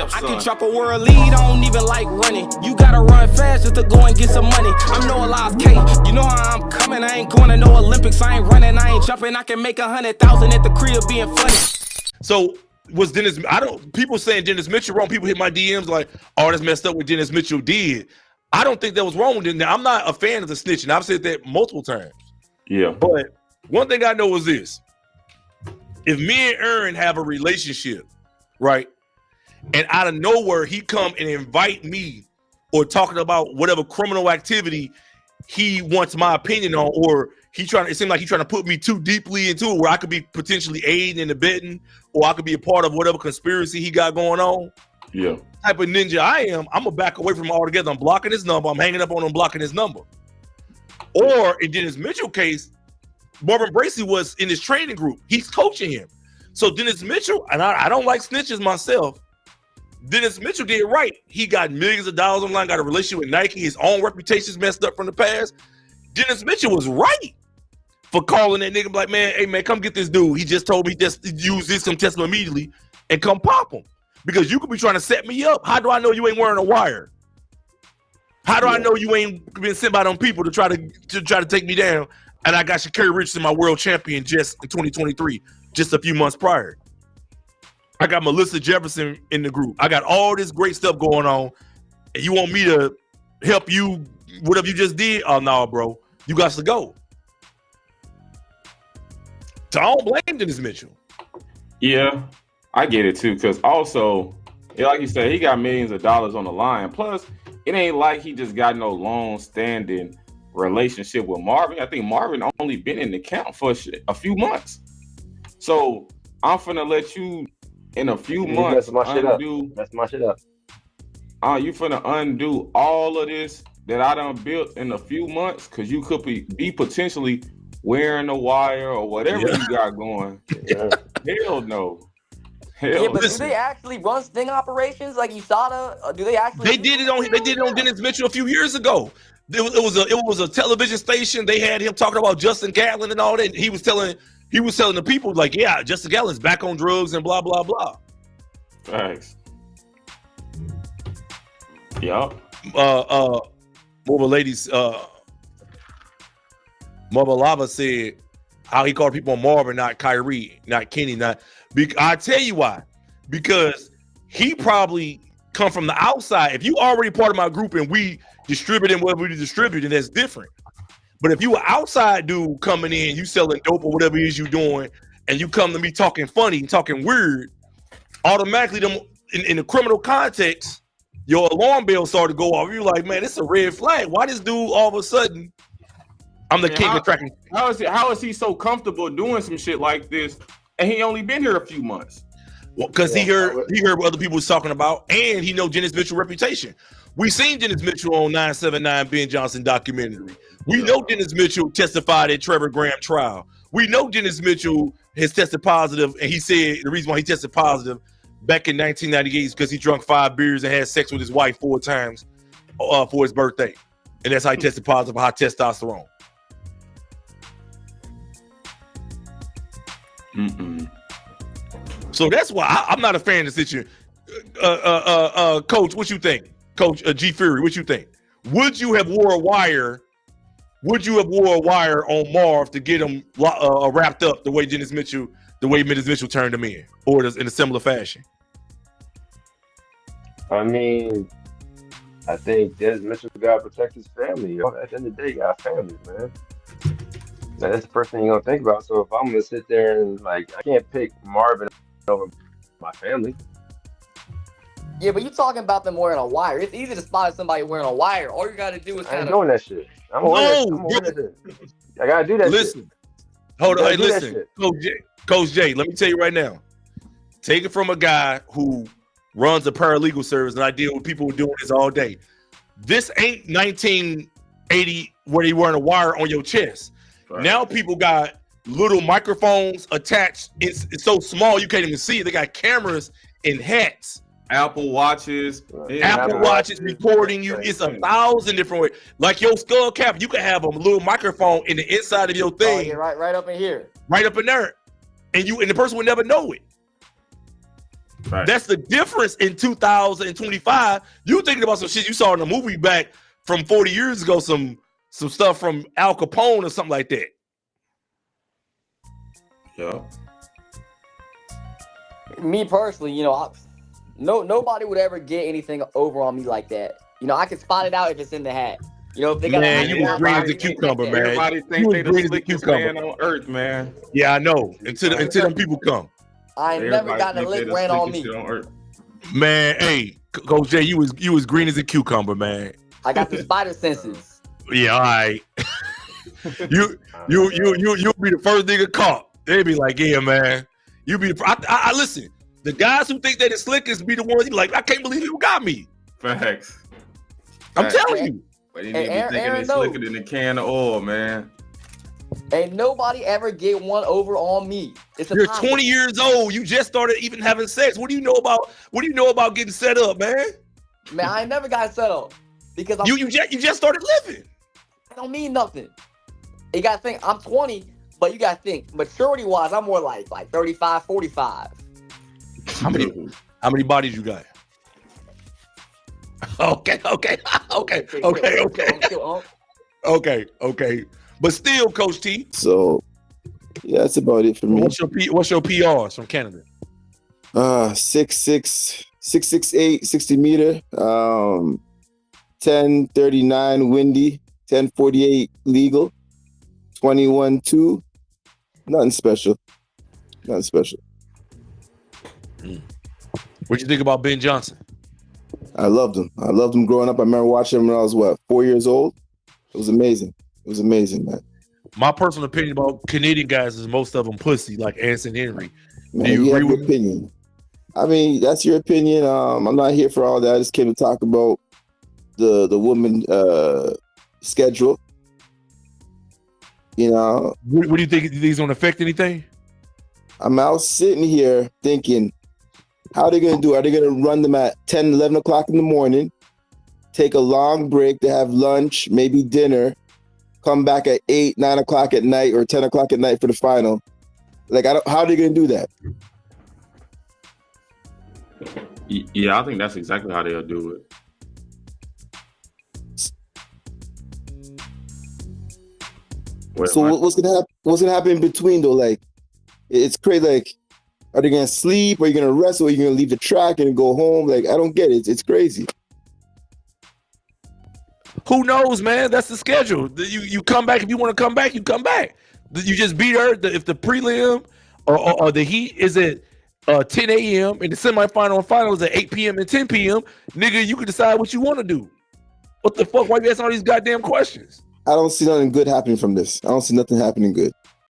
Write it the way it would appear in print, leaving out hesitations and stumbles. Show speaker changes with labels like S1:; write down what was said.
S1: stepson.
S2: I can chop a world lead, I don't even like running. You gotta run fast just to go and get some money. I'm no Elias K, you know how I'm coming. I ain't going to no Olympics, I ain't running, I ain't jumping. I can make 100,000 at the crib being funny.
S1: So was Dennis? People saying Dennis Mitchell wrong. People hit my DMs like, "Oh, that's messed up what Dennis Mitchell did." I don't think that was wrong. Now, I'm not a fan of the snitching. I've said that multiple times.
S3: Yeah.
S1: But one thing I know is this: if me and Aaron have a relationship, right, and out of nowhere he come and invite me or talking about whatever criminal activity he wants my opinion on, or it seems like he's trying to put me too deeply into it where I could be potentially aiding and abetting, or I could be a part of whatever conspiracy he got going on.
S3: Yeah.
S1: Type of ninja I am, I'm gonna back away from him altogether. I'm blocking his number. I'm hanging up on him, blocking his number. Or in Dennis Mitchell case, Marvin Bracy was in his training group. He's coaching him. So Dennis Mitchell, and I don't like snitches myself. Dennis Mitchell did right. He got millions of dollars online, got a relationship with Nike. His own reputation's messed up from the past. Dennis Mitchell was right for calling that nigga like, man, hey man, come get this dude. He just told me just use this, come test him immediately and come pop him. Because you could be trying to set me up. How do I know you ain't wearing a wire? How do I know you ain't been sent by them people to try to take me down? And I got Sha'Carri Richardson, my world champion, just in 2023, just a few months prior. I got Melissa Jefferson in the group. I got all this great stuff going on. And you want me to help you, whatever you just did? Oh, no, bro. You got to go. So I don't blame Dennis Mitchell.
S3: Yeah, I get it too. Because also, like you said, he got millions of dollars on the line. Plus, it ain't like he just got no long-standing relationship with Marvin. I think Marvin only been in the camp for a few months. So I'm finna let you in a few months undo.
S4: That's my shit up.
S3: You finna undo all of this that I done built in a few months because you could be potentially wearing a wire or whatever you got going. Hell no.
S5: But do they actually run sting operations like USADA? Do they actually?
S1: They did it on Dennis Mitchell a few years ago. It was a television station. They had him talking about Justin Gatlin and all that. He was telling the people like, yeah, Justin Gatlin's back on drugs and blah blah blah.
S3: Thanks. Yup.
S1: Mobile ladies. Mother Lava said how he called people Marvin, not Kyrie, not Kenny, not. I tell you why. Because he probably come from the outside. If you already part of my group and we distributing what we distribute, then that's different. But if you an outside dude coming in, you selling dope or whatever it is you doing, and you come to me talking funny, talking weird, automatically them in the criminal context, your alarm bell started to go off. You're like, man, it's a red flag. Why this dude all of a sudden? I'm the king of tracking.
S3: How is he so comfortable doing some shit like this? And he only been here a few months.
S1: Well, because he heard what other people was talking about, and he know Dennis Mitchell's reputation. We seen Dennis Mitchell on 979 Ben Johnson documentary. We know Dennis Mitchell testified at Trevor Graham trial. We know Dennis Mitchell has tested positive, and he said the reason why he tested positive back in 1998 is because he drank 5 beers and had sex with his wife 4 times for his birthday, and that's how he tested positive for high testosterone. So that's why I'm not a fan of the situation. Coach, what you think? Coach G Fury, what you think? Would you have wore a wire? Would you have wore a wire on Marv to get him wrapped up the way Dennis Mitchell turned him in, or in a similar fashion?
S4: I mean, I think Dennis Mitchell got to protect his family. Yo. At the end of the day, he got families, man. That's the first thing you're gonna think about. So if I'm gonna sit there and I can't pick Marvin over my family.
S5: Yeah, but you talking about them wearing a wire. It's easy to spot somebody wearing a wire. All you gotta do is
S4: I ain't doing that shit. I gotta do that.
S1: Listen,
S4: shit.
S1: Hold on. Hey, listen, Coach J. Let me tell you right now. Take it from a guy who runs a paralegal service, and I deal with people who are doing this all day. This ain't 1980 where they wearing a wire on your chest. Right. Now people got little microphones attached. It's so small you can't even see it. They got cameras in hats.
S3: Apple Watches.
S1: Apple Watches recording you. It's 1,000 different ways. Like your skull cap, you can have a little microphone in the inside of your thing.
S5: Oh, yeah, right up in here.
S1: Right up in there. And the person would never know it.
S3: Right.
S1: That's the difference in 2025. You thinking about some shit you saw in a movie back from 40 years ago, some stuff from Al Capone or something like that.
S3: Yeah.
S5: Me personally, you know, nobody would ever get anything over on me like that. You know, I can spot it out if it's in the hat. You know, if they got
S1: Man,
S5: a
S1: you was green as a cucumber, man.
S3: Everybody
S1: You
S3: think
S1: was
S3: they the
S1: green as a
S3: slickest
S1: cucumber.
S3: man on earth, man.
S1: Yeah, I know. Until them people come.
S5: I ain't never gotten a lick ran on me.
S3: On earth.
S1: Man, hey, Coach J, you was green as a cucumber, man.
S5: I got the spider senses.
S1: Yeah, all right. you'll be the first nigga caught. They be like, yeah, man. You be I listen. The guys who think they the slickest be the ones you like, I can't believe you got me.
S3: Facts.
S1: I'm telling you.
S3: But he need to be thinking he's slicker than a can of oil, man.
S5: Ain't nobody ever get one over on me.
S1: You're 20 years old. You just started even having sex. What do you know about getting set up, man?
S5: Man, I ain't never got set up because
S1: you just started living.
S5: I don't mean nothing. You gotta think I'm 20, but you gotta think maturity wise, I'm more like 35, 45.
S1: How many bodies you got? Okay. But still, Coach T.
S6: So, yeah, that's about it for me.
S1: What's your PRs from Canada?
S6: 6'6", 6'8", 60 meter, 10:39 windy, 10:48 legal, 21-2. Nothing special.
S1: What you think about Ben Johnson?
S6: I loved him. Growing up. I remember watching him when I was 4 years old. It was amazing. Man.
S1: My personal opinion about Canadian guys is most of them pussy, like Anson Henry.
S6: Man,
S1: Do you agree with
S6: opinion? I mean, that's your opinion. I'm not here for all that. I just came to talk about the woman schedule. You know,
S1: what do you think? Do you think it's going to affect anything?
S6: I'm out sitting here thinking, how are they going to do? Are they going to run them at 10, 11 o'clock in the morning, take a long break to have lunch, maybe dinner, come back at 8, 9 o'clock at night or 10 o'clock at night for the final? Like, how are they going to do that?
S3: Yeah, I think that's exactly how they'll do it.
S6: So what's gonna happen? What's gonna happen in between though? Like, it's crazy. Like, are they gonna sleep? Are you gonna rest? Or are you gonna leave the track and go home? Like, I don't get it. It's crazy.
S1: Who knows, man? That's the schedule. You come back if you want to come back. You come back. You just beat her. If the prelim or the heat is at 10 a.m. and the semifinal and final is at 8 p.m. and 10 p.m., nigga, you can decide what you want to do. What the fuck? Why you asking all these goddamn questions?
S6: I don't see nothing good happening from this. I don't see nothing happening good.